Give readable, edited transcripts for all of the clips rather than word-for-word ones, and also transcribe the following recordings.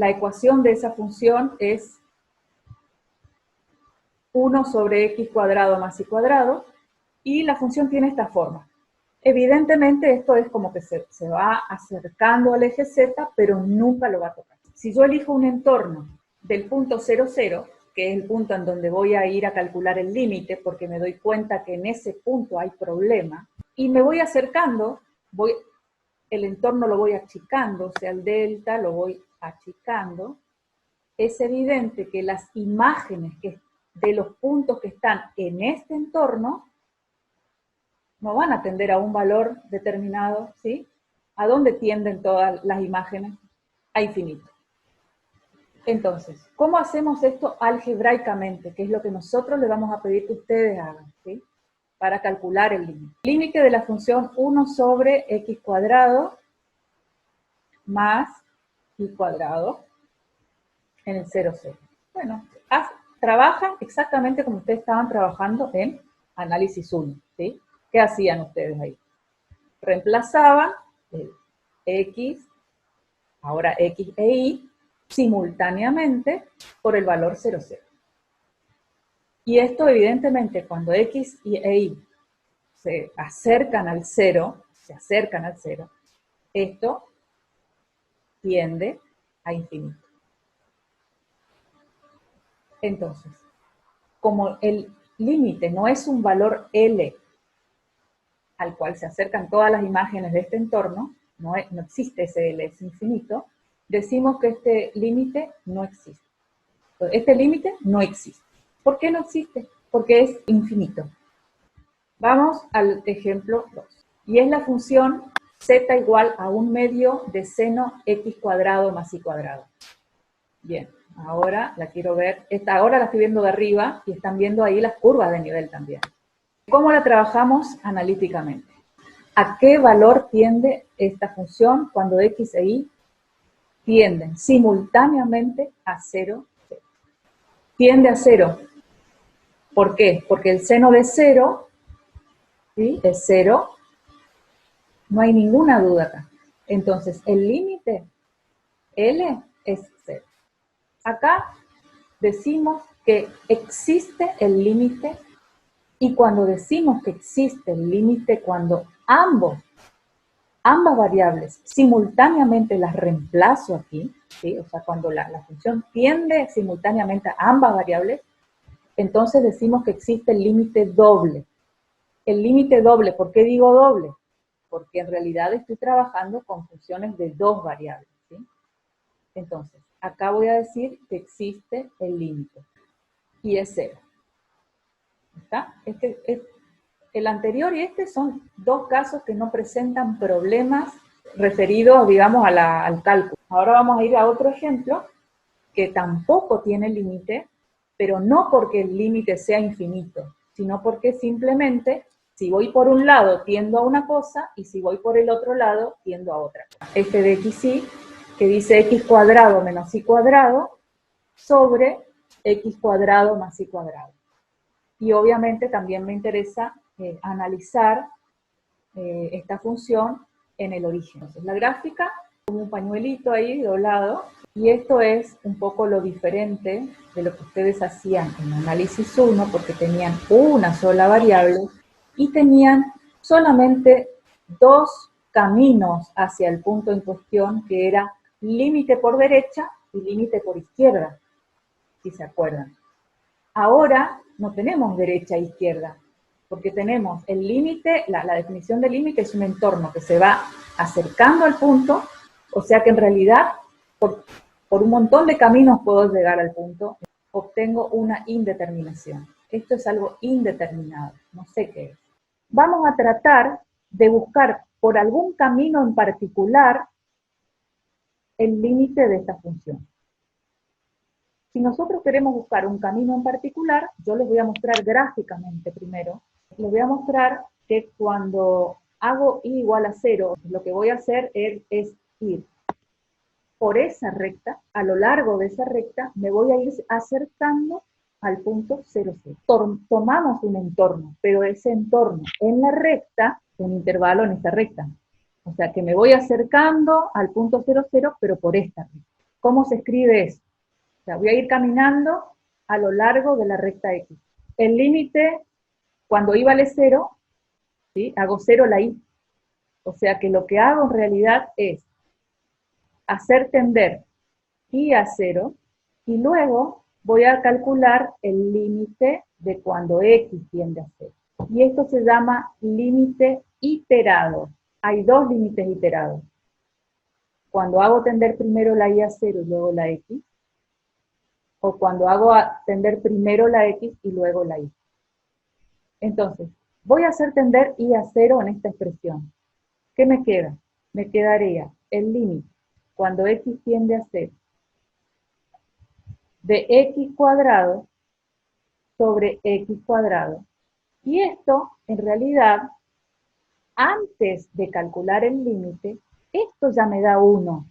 la ecuación de esa función es 1 sobre x cuadrado más y cuadrado, y la función tiene esta forma. Evidentemente esto es como que se va acercando al eje z, pero nunca lo va a tocar. Si yo elijo un entorno del punto 0, 0, que es el punto en donde voy a ir a calcular el límite, porque me doy cuenta que en ese punto hay problema, y me voy acercando, el entorno lo voy achicando, o sea, el delta lo voy achicando, es evidente que las imágenes de los puntos que están en este entorno no van a tender a un valor determinado, ¿sí? ¿A dónde tienden todas las imágenes? A infinito. Entonces, ¿cómo hacemos esto algebraicamente? Que es lo que nosotros le vamos a pedir que ustedes hagan, ¿sí? Para calcular el límite. Límite de la función 1 sobre x cuadrado más y cuadrado en el 0, 0. Bueno, trabajan exactamente como ustedes estaban trabajando en análisis 1, ¿sí? ¿Qué hacían ustedes ahí? Reemplazaban el x, ahora x e y, simultáneamente por el valor 0, 0. Y esto evidentemente cuando x e y se acercan al 0, esto tiende a infinito. Entonces, como el límite no es un valor L al cual se acercan todas las imágenes de este entorno, no existe ese L, es infinito, decimos que este límite no existe. Este límite no existe. ¿Por qué no existe? Porque es infinito. Vamos al ejemplo 2. Y es la función z igual a 1/2 de seno x cuadrado más y cuadrado. Bien, ahora la quiero ver. Ahora la estoy viendo de arriba y están viendo ahí las curvas de nivel también. ¿Cómo la trabajamos analíticamente? ¿A qué valor tiende esta función cuando x e y tienden simultáneamente a 0, 0? Tiende a 0. ¿Por qué? Porque el seno de 0, ¿sí? Es 0, no hay ninguna duda acá. Entonces, el límite L es 0. Acá decimos que existe el límite, y cuando decimos que existe el límite, cuando ambas variables simultáneamente las reemplazo aquí, ¿sí? O sea, cuando la función tiende simultáneamente a ambas variables, entonces decimos que existe el límite doble. El límite doble, ¿por qué digo doble? Porque en realidad estoy trabajando con funciones de dos variables, ¿sí? Entonces, acá voy a decir que existe el límite, y es 0. ¿Está? El anterior y este son dos casos que no presentan problemas referidos, digamos, al cálculo. Ahora vamos a ir a otro ejemplo que tampoco tiene límite, pero no porque el límite sea infinito, sino porque simplemente si voy por un lado tiendo a una cosa y si voy por el otro lado tiendo a otra. Este de xy, que dice x cuadrado menos y cuadrado sobre x cuadrado más y cuadrado. Y obviamente también me interesa analizar esta función en el origen. Entonces, la gráfica, como un pañuelito ahí doblado, y esto es un poco lo diferente de lo que ustedes hacían en análisis 1, porque tenían una sola variable y tenían solamente dos caminos hacia el punto en cuestión, que era límite por derecha y límite por izquierda, si se acuerdan. Ahora no tenemos derecha e izquierda, porque tenemos el límite, la definición de límite es un entorno que se va acercando al punto, o sea que en realidad por un montón de caminos puedo llegar al punto, obtengo una indeterminación. Esto es algo indeterminado, no sé qué es. Vamos a tratar de buscar por algún camino en particular el límite de esta función. Si nosotros queremos buscar un camino en particular, yo les voy a mostrar gráficamente primero. Les voy a mostrar que cuando hago y igual a 0, lo que voy a hacer es ir por esa recta, a lo largo de esa recta, me voy a ir acercando al punto 0, 0. Tomamos un entorno, pero ese entorno en la recta, un intervalo en esta recta. O sea que me voy acercando al punto 0, 0, pero por esta recta. ¿Cómo se escribe eso? O sea, voy a ir caminando a lo largo de la recta X. El límite, cuando y vale 0, ¿sí? Hago 0 la y. O sea que lo que hago en realidad es hacer tender y a 0, y luego voy a calcular el límite de cuando x tiende a 0. Y esto se llama límite iterado. Hay dos límites iterados. Cuando hago tender primero la y a 0 y luego la x, o cuando hago tender primero la x y luego la y. Entonces, voy a hacer tender y a 0 en esta expresión. ¿Qué me queda? Me quedaría el límite cuando x tiende a 0 de x cuadrado sobre x cuadrado. Y esto, en realidad, antes de calcular el límite, esto ya me da 1.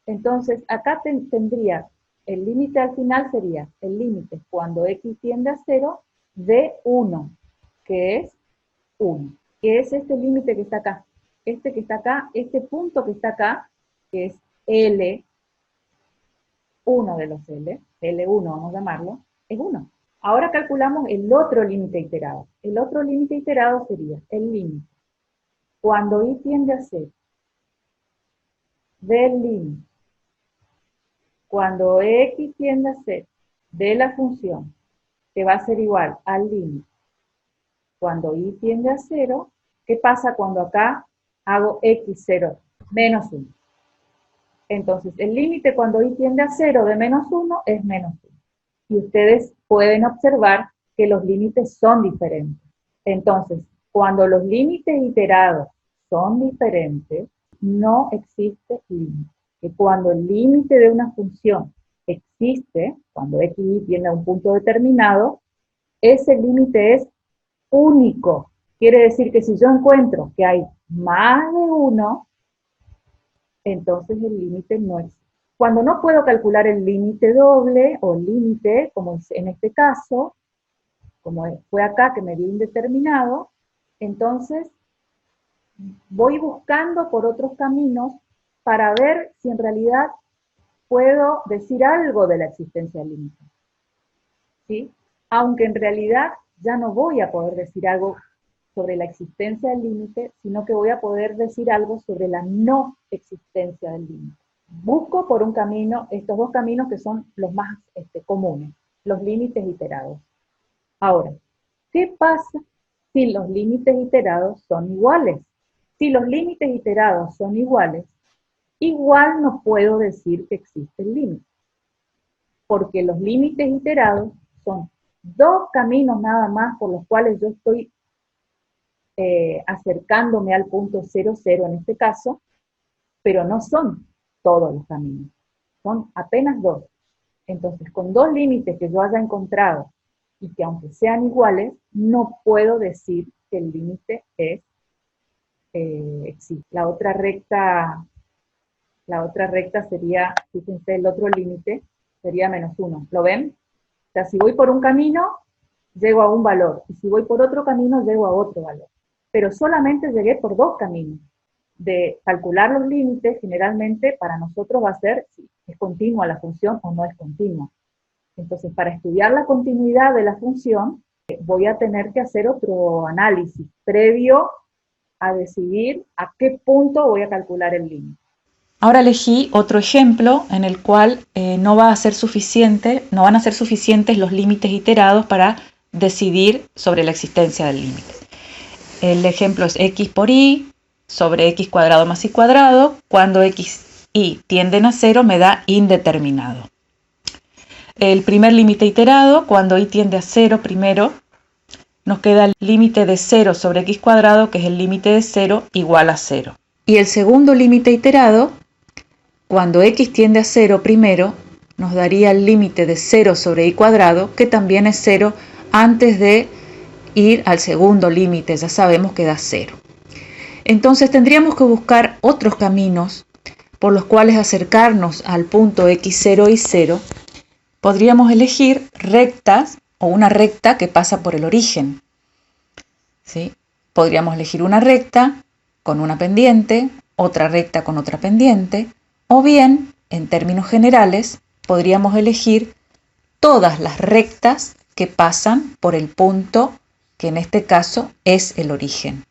Entonces, acá tendría, el límite al final sería el límite cuando x tiende a 0 de 1, que es 1. Que es este límite que está acá. Este que está acá, este punto que está acá, que es L, uno de los L, L1 vamos a llamarlo, es 1. Ahora calculamos el otro límite iterado. El otro límite iterado sería el límite cuando y tiende a 0 del límite cuando x tiende a 0 de la función, que va a ser igual al límite cuando y tiende a 0. ¿Qué pasa cuando acá hago x0 menos 1? Entonces, el límite cuando y tiende a 0 de menos 1 es menos 1. Y ustedes pueden observar que los límites son diferentes. Entonces, cuando los límites iterados son diferentes, no existe límite. Que cuando el límite de una función existe, cuando x y tiende a un punto determinado, ese límite es único. Quiere decir que si yo encuentro que hay más de 1, entonces el límite no existe. Cuando no puedo calcular el límite doble o límite, como es en este caso, como fue acá que me dio indeterminado, entonces voy buscando por otros caminos para ver si en realidad puedo decir algo de la existencia del límite. ¿Sí? Aunque en realidad ya no voy a poder decir algo sobre la existencia del límite, sino que voy a poder decir algo sobre la no existencia del límite. Busco por un camino, estos dos caminos que son los más comunes, los límites iterados. Ahora, ¿qué pasa si los límites iterados son iguales? Si los límites iterados son iguales, igual no puedo decir que existe el límite, porque los límites iterados son dos caminos nada más por los cuales yo estoy acercándome al punto 0, 0 en este caso, pero no son todos los caminos, son apenas dos. Entonces, con dos límites que yo haya encontrado y que aunque sean iguales, no puedo decir que el límite es existe. La otra recta sería, fíjense, el otro límite sería menos 1. ¿Lo ven? O sea, si voy por un camino, llego a un valor, y si voy por otro camino, llego a otro valor. Pero solamente llegué por dos caminos. De calcular los límites, generalmente para nosotros va a ser si es continua la función o no es continua. Entonces, para estudiar la continuidad de la función, voy a tener que hacer otro análisis previo a decidir a qué punto voy a calcular el límite. Ahora elegí otro ejemplo en el cual no van a ser suficientes los límites iterados para decidir sobre la existencia del límite. El ejemplo es x por y sobre x cuadrado más y cuadrado, cuando x y tienden a 0 me da indeterminado. El primer límite iterado, cuando y tiende a 0 primero, nos queda el límite de 0 sobre x cuadrado, que es el límite de 0 igual a 0. Y el segundo límite iterado, cuando x tiende a 0 primero, nos daría el límite de 0 sobre y cuadrado, que también es 0 antes de ir al segundo límite, ya sabemos que da 0. Entonces tendríamos que buscar otros caminos por los cuales acercarnos al punto x0 y 0. Podríamos elegir rectas o una recta que pasa por el origen. ¿Sí? Podríamos elegir una recta con una pendiente, otra recta con otra pendiente, o bien en términos generales, podríamos elegir todas las rectas que pasan por el punto que en este caso es el origen.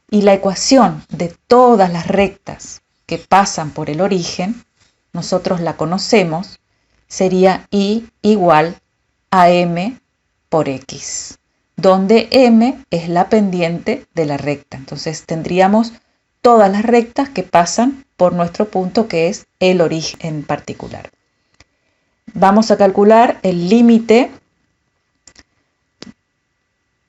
Y la ecuación de todas las rectas que pasan por el origen, nosotros la conocemos, sería y igual a m por x, donde m es la pendiente de la recta. Entonces tendríamos todas las rectas que pasan por nuestro punto que es el origen en particular. Vamos a calcular el límite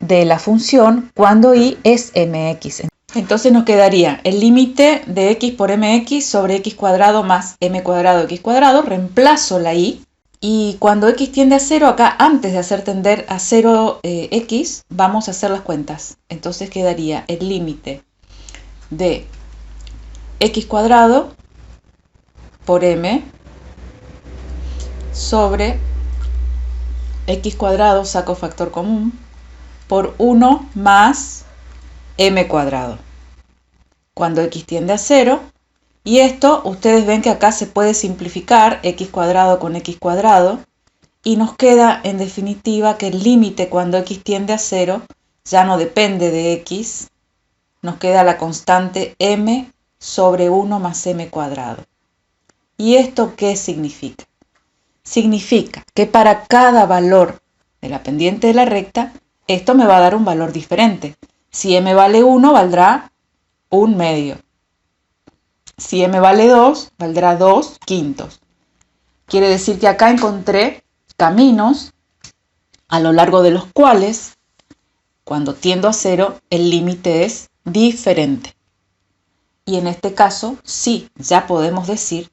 de la función cuando y es mx. Entonces nos quedaría el límite de x por mx sobre x cuadrado más m cuadrado x cuadrado. Reemplazo la y. Y cuando x tiende a 0, acá antes de hacer tender a 0 x, vamos a hacer las cuentas. Entonces quedaría el límite de x cuadrado por m sobre x cuadrado, saco factor común, por 1 más m cuadrado, cuando x tiende a 0. Y esto, ustedes ven que acá se puede simplificar x cuadrado con x cuadrado, y nos queda en definitiva que el límite cuando x tiende a 0 ya no depende de x, nos queda la constante m sobre 1 más m cuadrado. ¿Y esto qué significa? Significa que para cada valor de la pendiente de la recta, esto me va a dar un valor diferente. Si m vale 1, valdrá 1 medio. Si m vale 2, valdrá 2 quintos. Quiere decir que acá encontré caminos a lo largo de los cuales, cuando tiendo a 0, el límite es diferente. Y en este caso, sí, ya podemos decir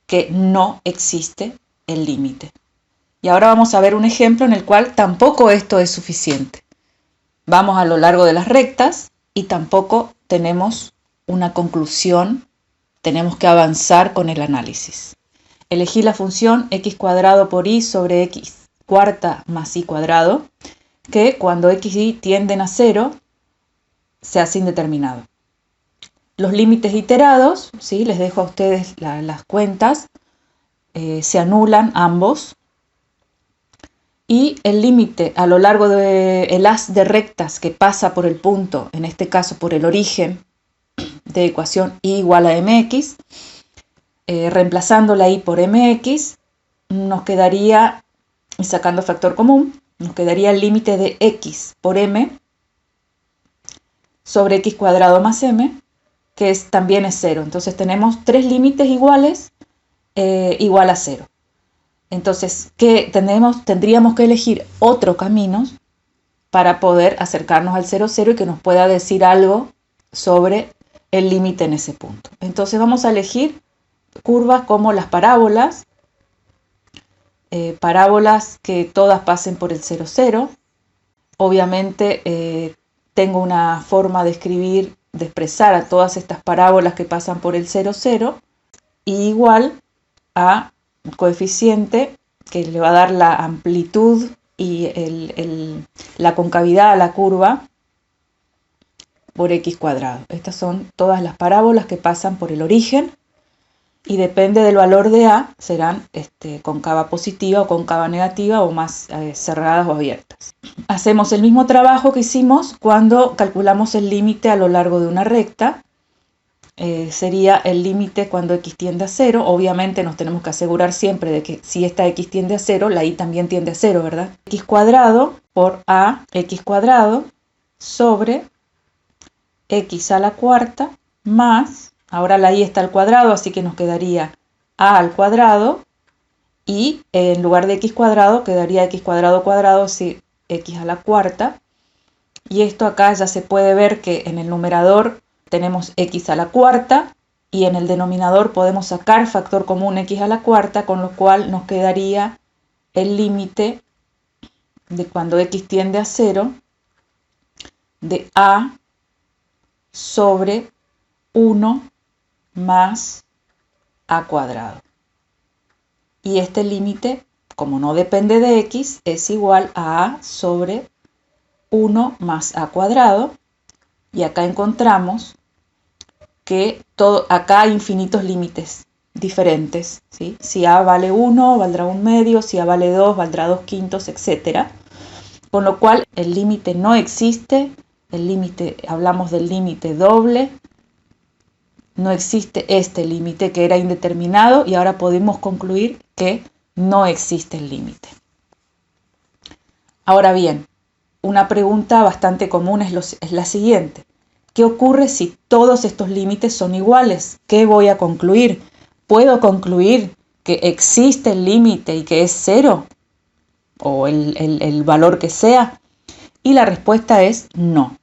que no existe el límite. Y ahora vamos a ver un ejemplo en el cual tampoco esto es suficiente. Vamos a lo largo de las rectas y tampoco tenemos una conclusión. Tenemos que avanzar con el análisis. Elegí la función x cuadrado por y sobre x cuarta más y cuadrado, que cuando x y tienden a 0, se hace indeterminado. Los límites iterados, ¿sí? Les dejo a ustedes las cuentas, se anulan ambos. Y el límite a lo largo del haz de rectas que pasa por el punto, en este caso por el origen, de ecuación y igual a mx, reemplazando la y por mx, nos quedaría, y sacando factor común, nos quedaría el límite de x por m sobre x cuadrado más m, que también es 0. Entonces tenemos tres límites iguales, igual a 0. Entonces, tendríamos que elegir otro camino para poder acercarnos al 0, 0 y que nos pueda decir algo sobre el límite en ese punto. Entonces vamos a elegir curvas como las parábolas, parábolas que todas pasen por el 0, 0. Obviamente tengo una forma de escribir, de expresar a todas estas parábolas que pasan por el 0, 0, y igual a un coeficiente que le va a dar la amplitud y la concavidad a la curva por x cuadrado. Estas son todas las parábolas que pasan por el origen y depende del valor de a, serán cóncava positiva o cóncava negativa o más cerradas o abiertas. Hacemos el mismo trabajo que hicimos cuando calculamos el límite a lo largo de una recta. Sería el límite cuando x tiende a 0. Obviamente nos tenemos que asegurar siempre de que si esta x tiende a 0, la y también tiende a 0, ¿verdad? X cuadrado por a x cuadrado sobre x a la cuarta más, ahora la y está al cuadrado, así que nos quedaría a al cuadrado, y en lugar de x cuadrado quedaría x cuadrado cuadrado, así x a la cuarta. Y esto acá ya se puede ver que en el numerador tenemos x a la cuarta y en el denominador podemos sacar factor común x a la cuarta, con lo cual nos quedaría el límite de cuando x tiende a 0 de a sobre 1 más a cuadrado. Y este límite, como no depende de x, es igual a sobre 1 más a cuadrado. Y acá encontramos que acá hay infinitos límites. diferentes, ¿sí? Si A vale 1, valdrá 1/2, si A vale 2, valdrá 2/5, etc. Con lo cual el límite no existe, hablamos del límite doble, no existe este límite que era indeterminado y ahora podemos concluir que no existe el límite. Ahora bien, una pregunta bastante común es la siguiente. ¿Qué ocurre si todos estos límites son iguales? ¿Qué voy a concluir? ¿Puedo concluir que existe el límite y que es 0? ¿O el valor que sea? Y la respuesta es no.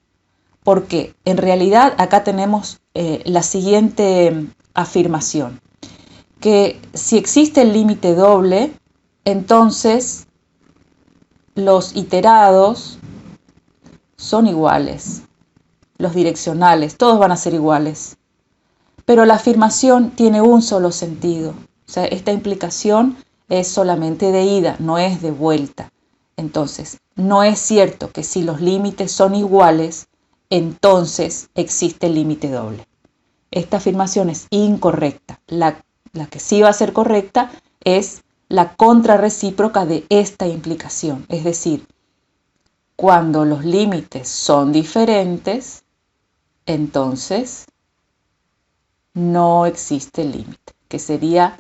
Porque en realidad acá tenemos la siguiente afirmación. Que si existe el límite doble, entonces los iterados son iguales. Los direccionales, todos van a ser iguales. Pero la afirmación tiene un solo sentido. O sea, esta implicación es solamente de ida, no es de vuelta. Entonces, no es cierto que si los límites son iguales, entonces existe el límite doble. Esta afirmación es incorrecta. La que sí va a ser correcta es la contrarrecíproca de esta implicación. Es decir, cuando los límites son diferentes, entonces no existe límite, que sería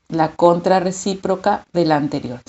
la contrarrecíproca de la anterior.